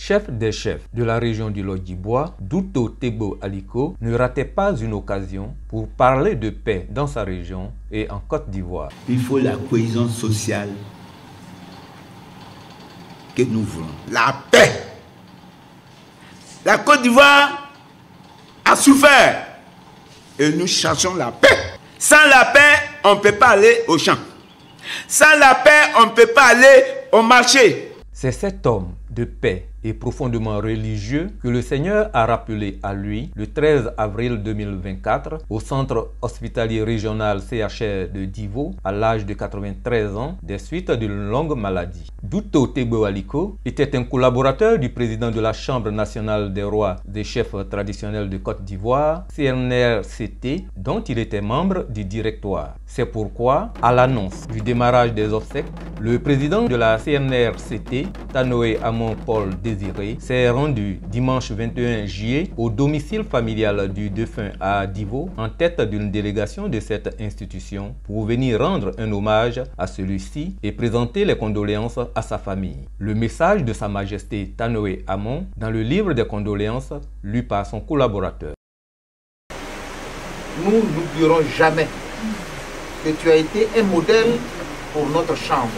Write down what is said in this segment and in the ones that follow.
chef des chefs de la région du Lodjibois, Douto Tebo Aliko, ne ratait pas une occasion pour parler de paix dans sa région et en Côte d'Ivoire. Il faut la cohésion sociale que nous voulons. La paix. La Côte d'Ivoire a souffert et nous cherchons la paix. Sans la paix, on ne peut pas aller au champ. Sans la paix, on ne peut pas aller au marché. C'est cet homme de paix et profondément religieux que le Seigneur a rappelé à lui le 13 avril 2024 au centre hospitalier régional CHR de Divo à l'âge de 93 ans des suites d'une longue maladie. Douto Tebo Aliko était un collaborateur du président de la Chambre nationale des rois des chefs traditionnels de Côte d'Ivoire, CNRCT, dont il était membre du directoire. C'est pourquoi, à l'annonce du démarrage des obsèques, le président de la CNRCT, Tanoé Amon Paul Désiré, s'est rendu dimanche 21 juillet au domicile familial du défunt à Divo en tête d'une délégation de cette institution pour venir rendre un hommage à celui-ci et présenter les condoléances à sa famille. Le message de Sa Majesté Tanoé Amon dans le livre des condoléances lu par son collaborateur. Nous n'oublierons jamais que tu as été un modèle pour notre chambre.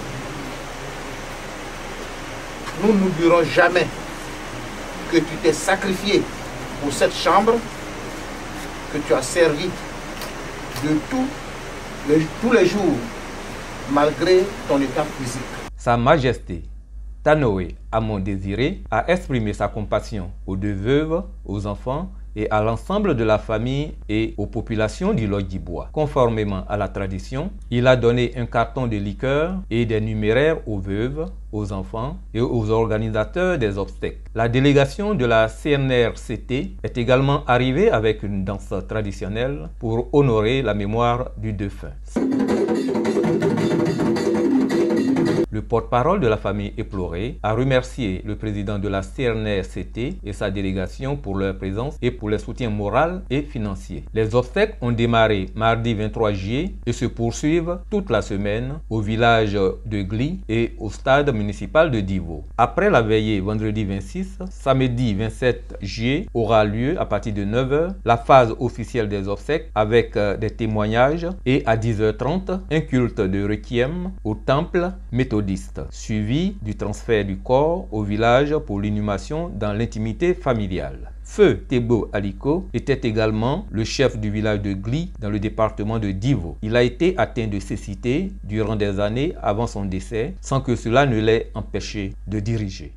Nous n'oublierons jamais que tu t'es sacrifié pour cette chambre, que tu as servi de tous les jours, malgré ton état physique. Sa Majesté Tanoé Amon Désiré a exprimé sa compassion aux deux veuves, aux enfants et à l'ensemble de la famille et aux populations du Lodjibois. Conformément à la tradition, il a donné un carton de liqueur et des numéraires aux veuves, aux enfants et aux organisateurs des obsèques. La délégation de la CNRCT est également arrivée avec une danse traditionnelle pour honorer la mémoire du défunt. Le porte-parole de la famille éplorée a remercié le président de la CNRCT et sa délégation pour leur présence et pour le soutien moral et financier. Les obsèques ont démarré mardi 23 juillet et se poursuivent toute la semaine au village de Gli et au stade municipal de Divo. Après la veillée vendredi 26, samedi 27 juillet aura lieu à partir de 9 h la phase officielle des obsèques avec des témoignages et à 10h30 un culte de requiem au temple méthodiste, suivi du transfert du corps au village pour l'inhumation dans l'intimité familiale. Feu Tebo Aliko était également le chef du village de Gli dans le département de Divo. Il a été atteint de cécité durant des années avant son décès sans que cela ne l'ait empêché de diriger.